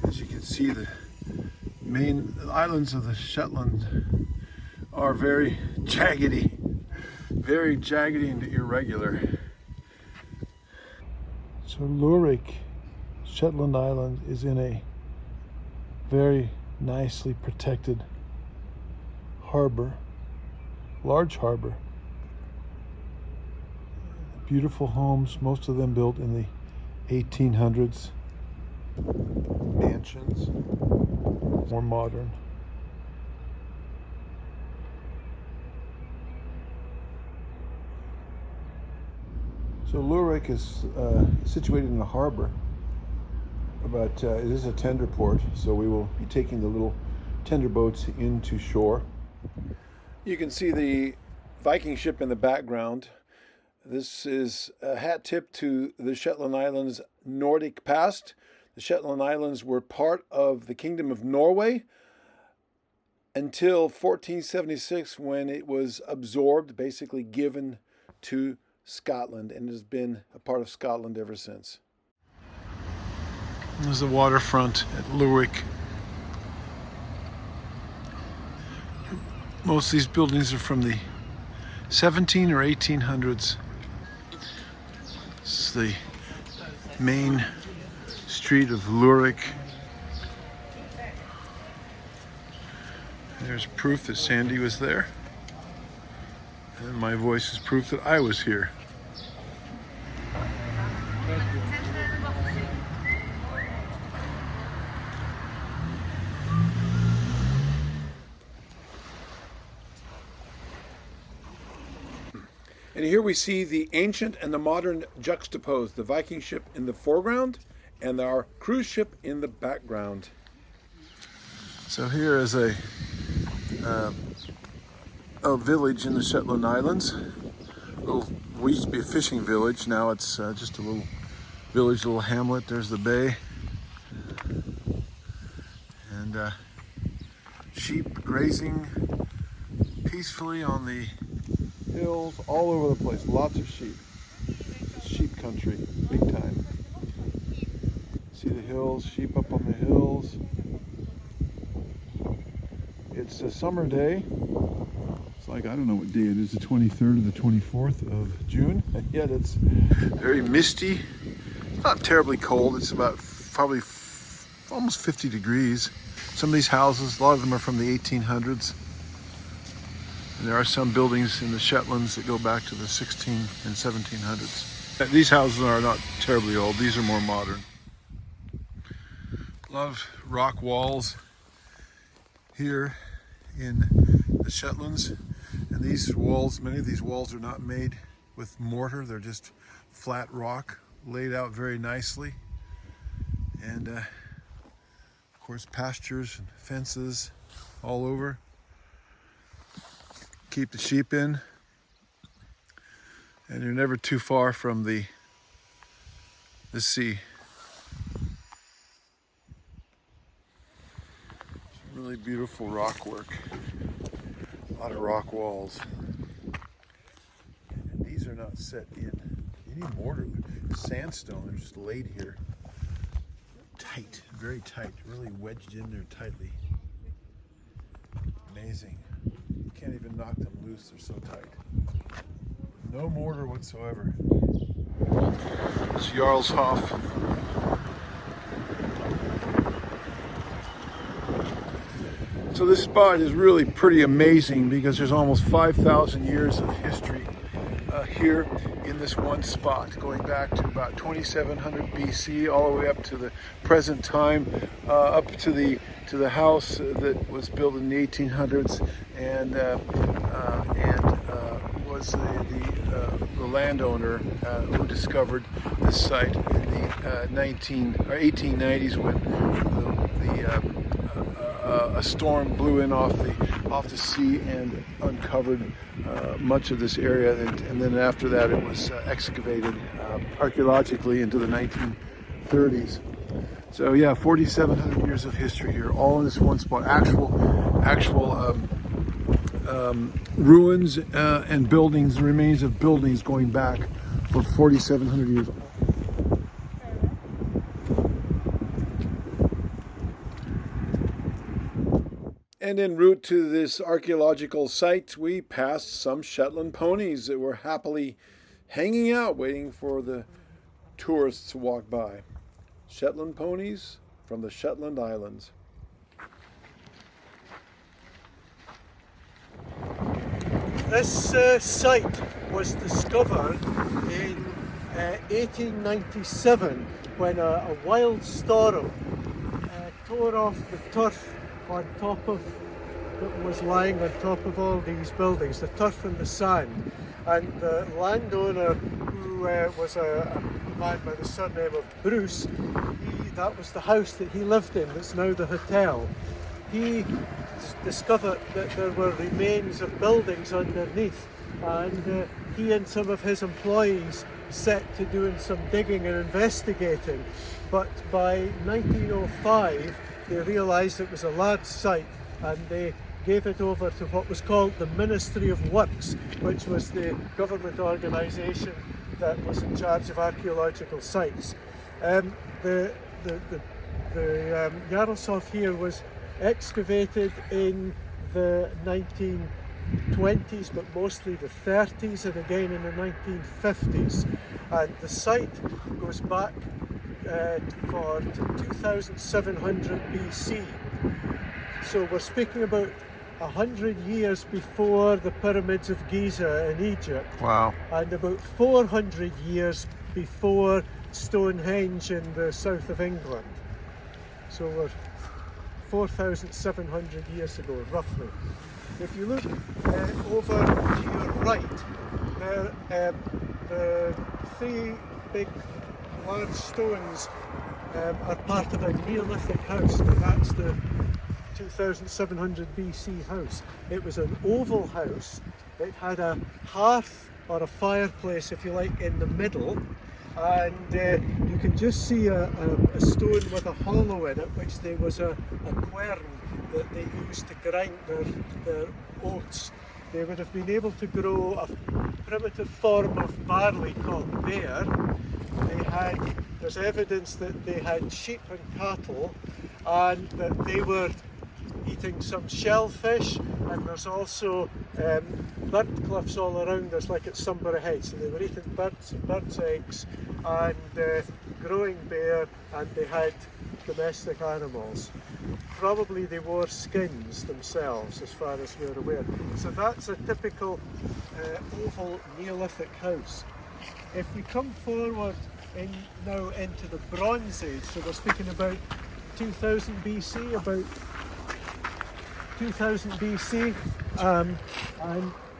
As you can see, the main islands of the Shetland are very jaggedy and irregular. So Lurik, Shetland Island, is in a very nicely protected harbor, large harbor. Beautiful homes, most of them built in the 1800s. Mansions, more modern. So Lurik is situated in the harbor, but it is a tender port, so we will be taking the little tender boats into shore. You can see the Viking ship in the background. This is a hat tip to the Shetland Islands' Nordic past. The Shetland Islands were part of the Kingdom of Norway until 1476, when it was absorbed, basically given to Scotland, and has been a part of Scotland ever since. There's the waterfront at Lurik. Most of these buildings are from the 17 or 1800s. This is the main street of Lurik. There's proof that Sandy was there. And my voice is proof that I was here. And here we see the ancient and the modern juxtaposed, the Viking ship in the foreground and our cruise ship in the background. So here is a village in the Shetland Islands. We used to be a fishing village, now it's just a little village, little hamlet. There's the bay. And sheep grazing peacefully on the hills all over the place. Lots of sheep. It's sheep country, big time. See the hills, sheep up on the hills. It's a summer day. It's like, I don't know what day it is, the 23rd or the 24th of June. And yet it's very misty. It's not terribly cold. It's about probably almost 50 degrees. Some of these houses, a lot of them are from the 1800s. And there are some buildings in the Shetlands that go back to the 16 and 1700s. These houses are not terribly old. These are more modern. A lot of rock walls here in the Shetlands. And these walls, many of these walls are not made with mortar. They're just flat rock laid out very nicely. And of course, pastures and fences all over. Keep the sheep in, and you're never too far from the sea. Some really beautiful rock work, a lot of rock walls. And these are not set in any mortar, sandstone. They're just laid here, tight, very tight, really wedged in there tightly. Amazing. Can't even knock them loose, they're so tight. No mortar whatsoever. It's Jarlshof. So this spot is really pretty amazing because there's almost 5,000 years of history here in this one spot, going back to about 2700 BC all the way up to the present time, up to the house that was built in the 1800s and was the landowner who discovered this site in the 1890s when a storm blew in off the sea and uncovered much of this area, and then after that it was excavated archaeologically into the 1930s. So yeah, 4,700 years of history here, all in this one spot. Actual ruins and buildings, remains of buildings going back for 4,700 years. And en route to this archaeological site, we passed some Shetland ponies that were happily hanging out, waiting for the tourists to walk by. Shetland ponies from the Shetland Islands. This site was discovered in 1897 when a wild storm tore off the turf on top of that was lying on top of all these buildings, the turf and the sand. And the landowner, who was a man by the surname of Bruce, that was the house that he lived in, that's now the hotel. He discovered that there were remains of buildings underneath, and he and some of his employees set to doing some digging and investigating. But by 1905, they realised it was a large site, and they gave it over to what was called the Ministry of Works, which was the government organisation that was in charge of archaeological sites. The Jarlshof here was excavated in the 1920s, but mostly the 30s, and again in the 1950s. And the site goes back for 2700 BC. So we're speaking about 100 years before the pyramids of Giza in Egypt. Wow. And about 400 years before Stonehenge in the south of England. So we're 4,700 years ago, roughly. If you look over to your right, the three big large stones are part of a Neolithic house, and that's the 2700 BC house. It was an oval house. It had a hearth or a fireplace, if you like, in the middle, and you can just see a stone with a hollow in it, which there was a quern that they used to grind their oats. They would have been able to grow a primitive form of barley called bear. There's evidence that they had sheep and cattle, and that they were eating some shellfish, and there's also bird cliffs all around us, like at Sunbury Head. So they were eating birds' eggs and growing bear, and they had domestic animals. Probably they wore skins themselves, as far as we're aware. So that's a typical oval Neolithic house. If we come forward now into the Bronze Age, so we're speaking about 2000 BC, about 2000 BC, and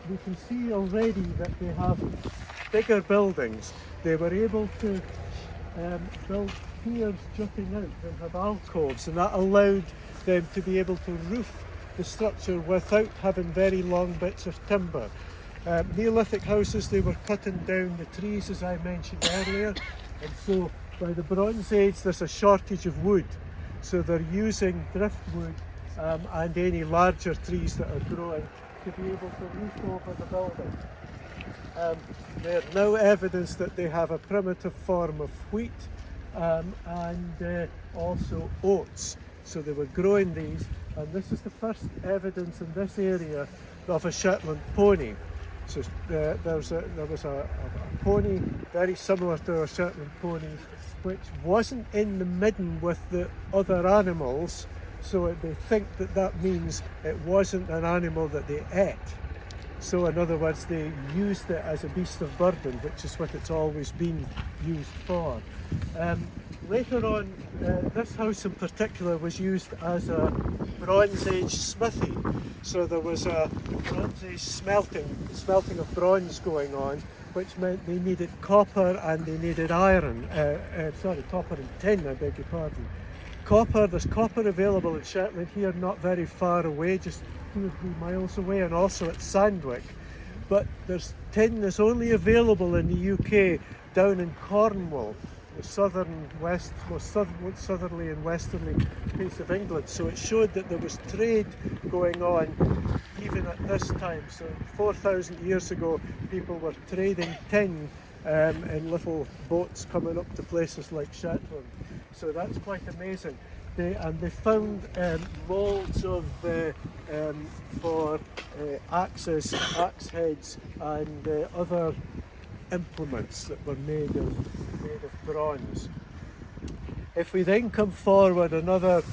we can see already that they have bigger buildings. They were able to build piers jutting out and have alcoves, and that allowed them to be able to roof the structure without having very long bits of timber. Neolithic houses, they were cutting down the trees, as I mentioned earlier, and so by the Bronze Age there's a shortage of wood, so they're using driftwood and any larger trees that are growing to be able to roof over the building. There's no evidence that they have a primitive form of wheat and also oats, so they were growing these, and this is the first evidence in this area of a Shetland pony. So there was a pony very similar to our Shetland ponies, which wasn't in the midden with the other animals, so they think that means it wasn't an animal that they ate. So in other words, they used it as a beast of burden, which is what it's always been used for. Later on, this house in particular was used as a Bronze Age smithy. So there was a Bronze Age smelting of bronze going on, which meant they needed copper and they needed iron. Copper and tin, I beg your pardon. There's copper available in Shetland here, not very far away, just 2 or 3 miles away, and also at Sandwich. But there's tin that's only available in the UK down in Cornwall, the most southerly and westerly piece of England. So it showed that there was trade going on even at this time. So 4,000 years ago, people were trading tin in little boats coming up to places like Shetland. So that's quite amazing. They found molds of for axes, axe heads, and other implements that were made of bronze. If we then come forward another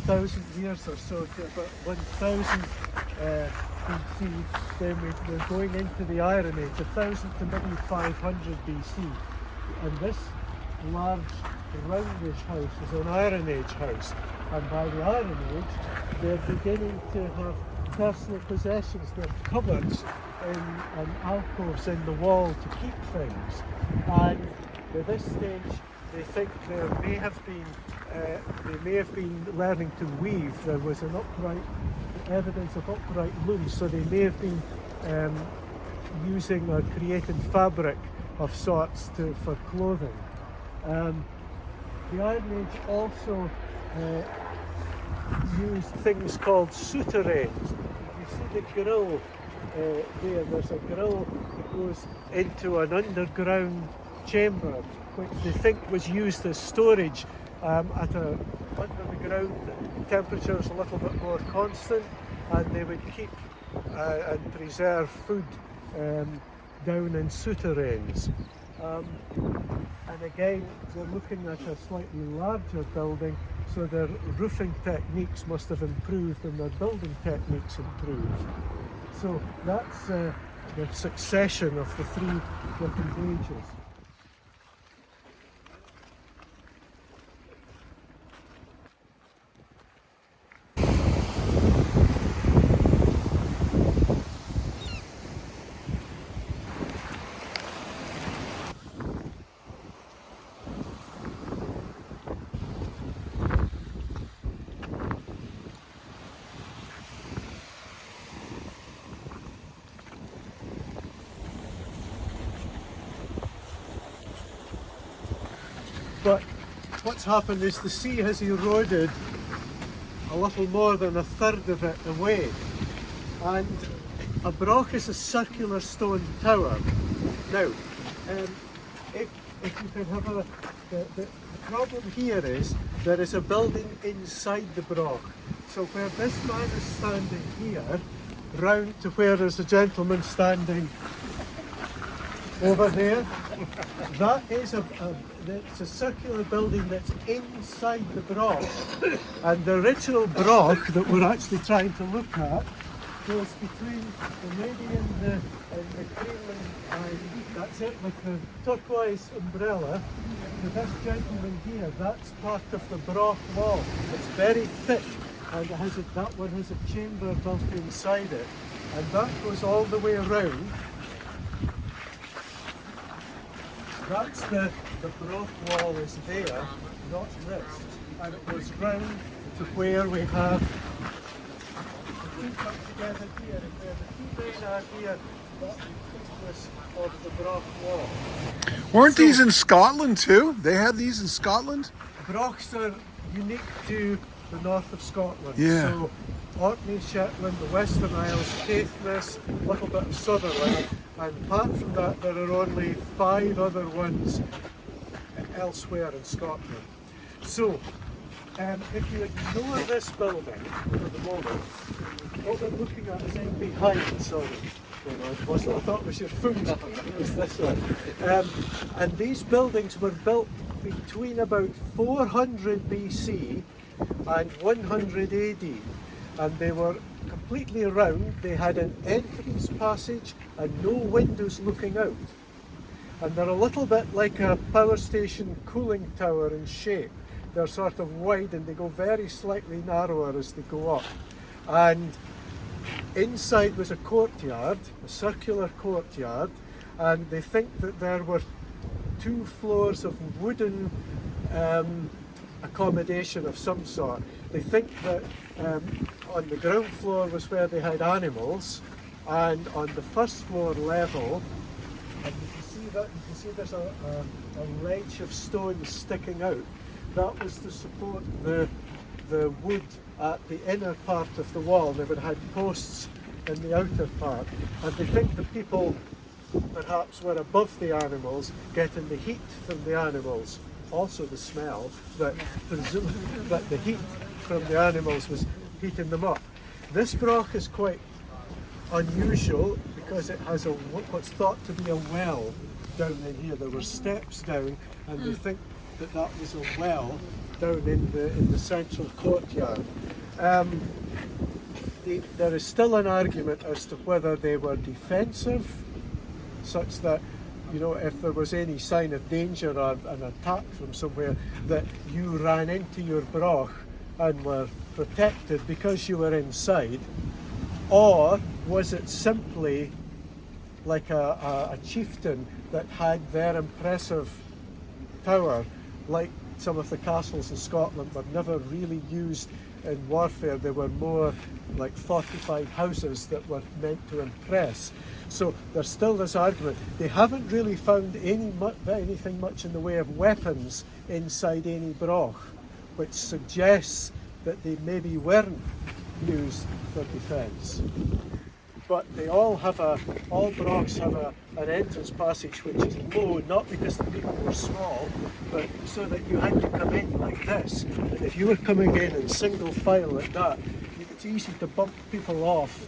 1,000 years or so to about 1,000 BC, then we're going into the Iron Age, 1,000 to maybe 500 BC, and this large roundish house is an Iron Age house, and by the Iron Age they're beginning to have personal possessions. They're cupboards and alcoves in the wall to keep things, and by this stage they think there may have been learning to weave. There was an evidence of upright looms, so they may have been using or creating fabric of sorts for clothing. The Iron Age also used things called souterrains. You see the grill there. There's a grill that goes into an underground chamber, which they think was used as storage under the ground. Temperature is a little bit more constant, and they would keep and preserve food down in souterrains. And again, they're looking at a slightly larger building, so their roofing techniques must have improved and their building techniques improved. So that's the succession of the three different ages. But what's happened is the sea has eroded a little more than a third of it away. And a broch is a circular stone tower. Now, if you can have the problem here is there is a building inside the broch. So where this man is standing here, round to where there's a gentleman standing over there, that is it's a circular building that's inside the broch, and the original broch that we're actually trying to look at goes between the lady and the cream and that's it, with the turquoise umbrella, to this gentleman here. That's part of the broch wall. It's very thick, and that one has a chamber built inside it, and that goes all the way around. That's the broch wall is there, not this, and it goes round to where we have the two come together here, and where the two men are here, that's the thickness of the broch wall. Weren't these in Scotland too? They had these in Scotland? Brochs are unique to the north of Scotland. Yeah. So Orkney, Shetland, the Western Isles, Caithness, a little bit of Sutherland, and apart from that there are only 5 other ones elsewhere in Scotland. So if you ignore this building for the moment, what we're looking at is in behind, sorry. It wasn't, I thought it was your food. It was this one. And these buildings were built between about 400 BC and 100 AD, and they were completely round. They had an entrance passage and no windows looking out, and they're a little bit like a power station cooling tower in shape. They're sort of wide and they go very slightly narrower as they go up, and inside was a courtyard, a circular courtyard, and they think that there were 2 floors of wooden accommodation of some sort. They think that on the ground floor was where they had animals, and on the first floor level, and you can see there's a ledge of stones sticking out. That was to support the wood at the inner part of the wall. They would have had posts in the outer part, and they think the people perhaps were above the animals, getting the heat from the animals. also the smell, that that the heat from the animals was heating them up. This broch is quite unusual because it has what's thought to be a well down in here. There were steps down, and they think that that was a well down in the central courtyard. There is still an argument as to whether they were defensive, such that, you know, if there was any sign of danger or an attack from somewhere, that you ran into your broch and were protected because you were inside, or was it simply like a chieftain that had their impressive tower, like some of the castles in Scotland were never really used in warfare. They were more like fortified houses that were meant to impress. So there's still this argument. They haven't really found anything much in the way of weapons inside any broch, which suggests that they maybe weren't used for defence. But they all brochs have an entrance passage which is low, not because the people were small, but so that you had to come in like this. And if you were coming in single file like that, it's easy to bump people off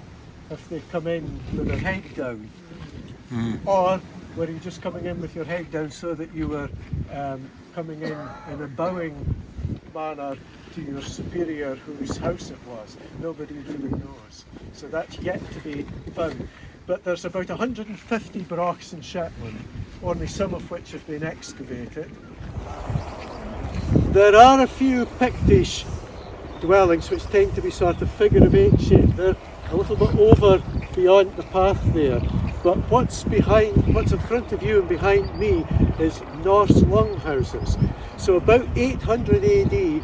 if they come in with their head down. Or were you just coming in with your head down so that you were coming in a bowing manner to your superior whose house it was? Nobody really knows. So that's yet to be found. But there's about 150 brochs in Shetland, only some of which have been excavated. There are a few Pictish dwellings which tend to be sort of figure of eight shaped. They're a little bit over beyond the path there. But what's in front of you and behind me is Norse longhouses. So about 800 AD,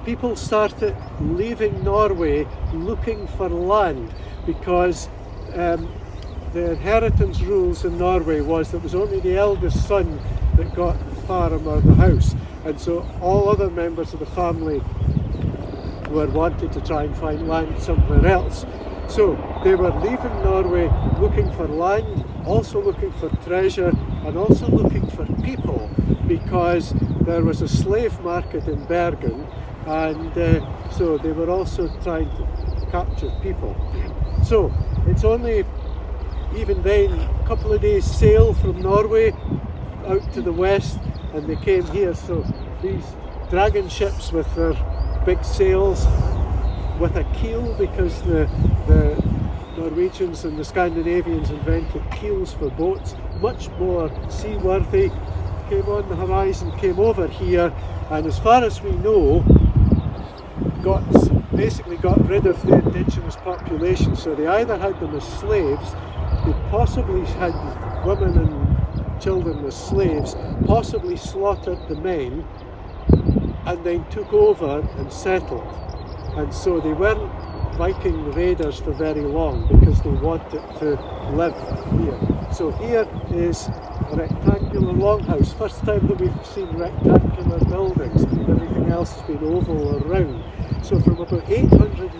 people started leaving Norway looking for land, because the inheritance rules in Norway was that it was only the eldest son that got the farm or the house, and so all other members of the family were wanting to try and find land somewhere else. So they were leaving Norway looking for land, also looking for treasure, and also looking for people, because there was a slave market in Bergen, and so they were also trying to capture people. So it's only, even then, a couple of days sail from Norway out to the west, and they came here. So these dragon ships with their big sails, with a keel, because the Norwegians and the Scandinavians invented keels for boats, much more seaworthy, came on the horizon, came over here, and as far as we know, basically got rid of the indigenous population. So they either had them as slaves, they possibly had women and children as slaves, possibly slaughtered the men, and then took over and settled. And so they weren't Viking raiders for very long, because they wanted to live here. So here is a rectangular longhouse. First time that we've seen rectangular buildings. Everything else has been oval or round. So from about 800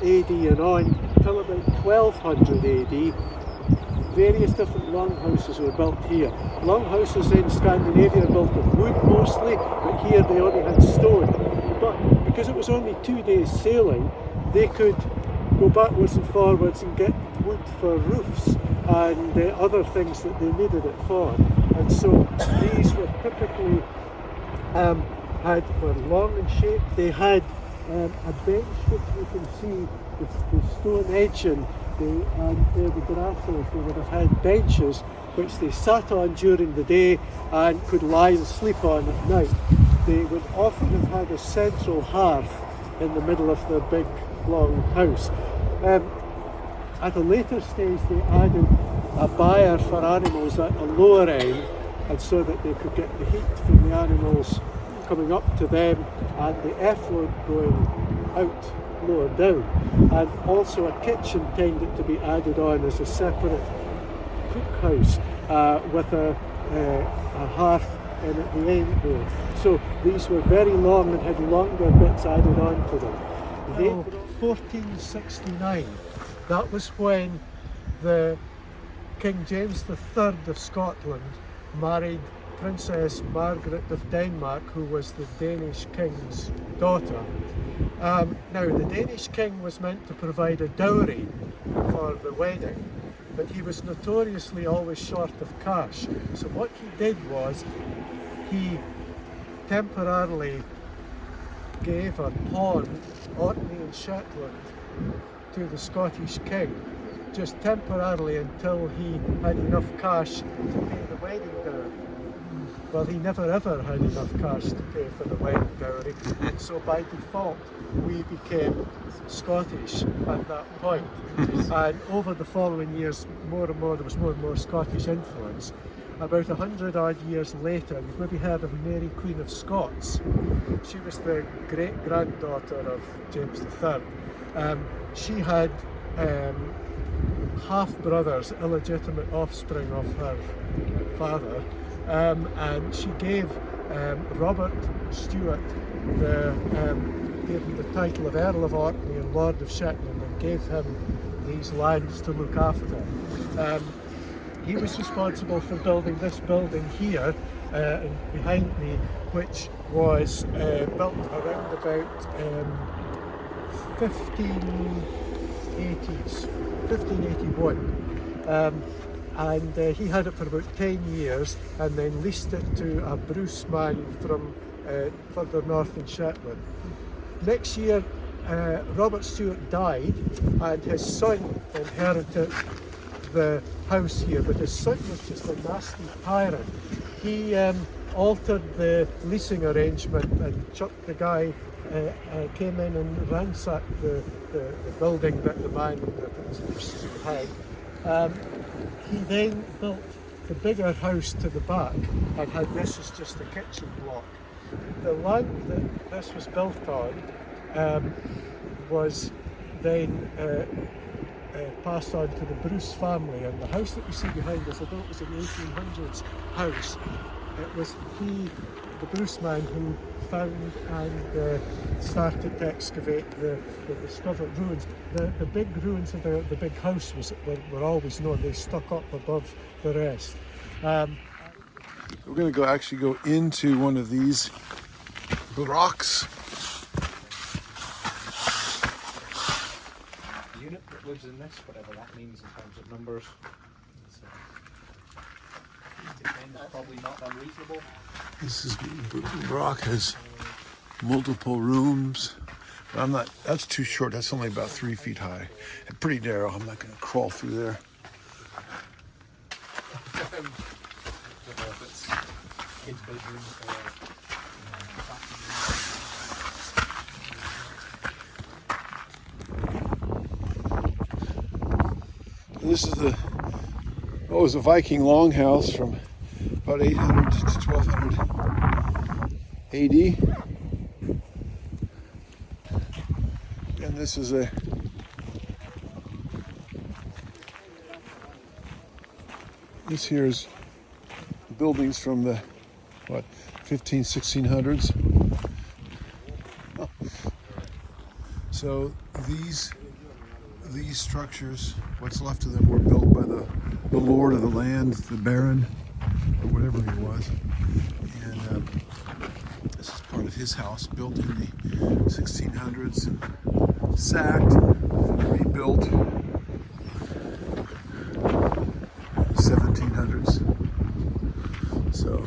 AD and on till about 1200 AD, various different longhouses were built here. Longhouses in Scandinavia are built of wood mostly, but here they only had stone. But because it was only 2 days sailing, they could go backwards and forwards and get wood for roofs and other things that they needed it for. And so these were typically were long in shape. They had a bench which you can see the stone edging, and the grasses. They would have had benches which they sat on during the day and could lie and sleep on at night. They would often have had a central hearth in the middle of their big long house. At a later stage they added a byre for animals at the lower end, and so that they could get the heat from the animals coming up to them and the effluent going out lower down. And also a kitchen tended to be added on as a separate cookhouse with a hearth in at the end there. So these were very long and had longer bits added on to them. 1469, that was when the King James III of Scotland married Princess Margaret of Denmark, who was the Danish king's daughter. Now, the Danish king was meant to provide a dowry for the wedding, but he was notoriously always short of cash. So what he did was he temporarily gave or pawned Orkney and Shetland to the Scottish king, just temporarily until he had enough cash to pay the wedding dowry. Well, he never ever had enough cash to pay for the wedding dowry, and so by default we became Scottish at that point. And over the following years, more and more, there was more and more Scottish influence. About 100 odd years later, you've maybe heard of Mary Queen of Scots. She was the great-granddaughter of James III. She had half-brothers, illegitimate offspring of her father, and she gave Robert Stewart gave him the title of Earl of Orkney and Lord of Shetland, and gave him these lands to look after. He was responsible for building this building here behind me, which was built around about 1581. And he had it for about 10 years and then leased it to a Bruce man from further north in Shetland. Next year, Robert Stewart died and his son inherited the house here, but his son was just a nasty tyrant. He altered the leasing arrangement, and Chuck, the guy, came in and ransacked the building that the man that was had. He then built the bigger house to the back and had this as just a kitchen block. The land that this was built on was then passed on to the Bruce family, and the house that you see behind us, although it was an 1800s house, it was the Bruce man, who found and started to excavate the discovered ruins. The big ruins of the big house were always known. They stuck up above the rest. We're going to actually go into one of these rocks. The unit that lives in this, whatever that means in terms of numbers, is probably not unreasonable. This rock has multiple rooms. But I'm not. That's too short. That's only about 3 feet high and pretty narrow. I'm not going to crawl through there. I don't know if it's kids' bedrooms or This is it was a Viking longhouse from about 800 to 1200 AD. And this is this here is buildings from the 1600s. So these structures, what's left of them, were built by the lord of the land, the baron, or whatever he was. And this is part of his house, built in the 1600s, sacked, rebuilt in the 1700s. So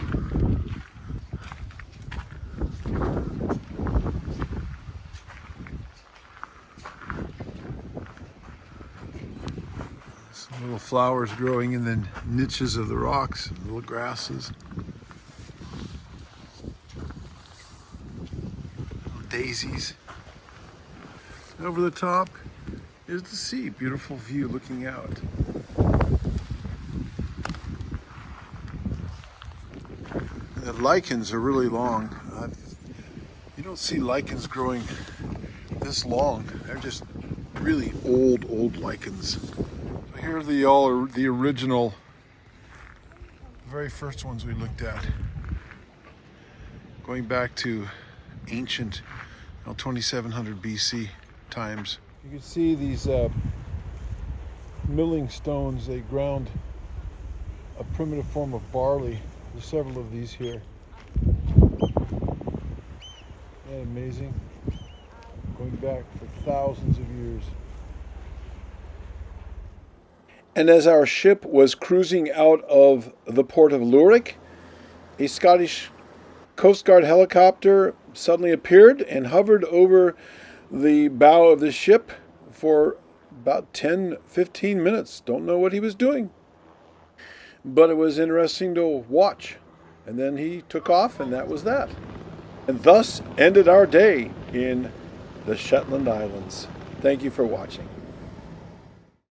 some little flowers growing in the niches of the rocks, and little grasses. Daisies. And over the top is the sea. Beautiful view looking out. And the lichens are really long. You don't see lichens growing this long. They're just really old lichens. So here are the original, very first ones we looked at. Going back to ancient 2700 BC times. You can see these milling stones. They ground a primitive form of barley There's several of these here. Isn't that amazing? Going back for thousands of years. And as our ship was cruising out of the port of Lourik, a Scottish Coast Guard helicopter suddenly appeared and hovered over the bow of the ship for about 10-15 minutes. Don't know what he was doing, but it was interesting to watch. And then he took off, and that was that. And thus ended our day in the Shetland Islands. Thank you for watching.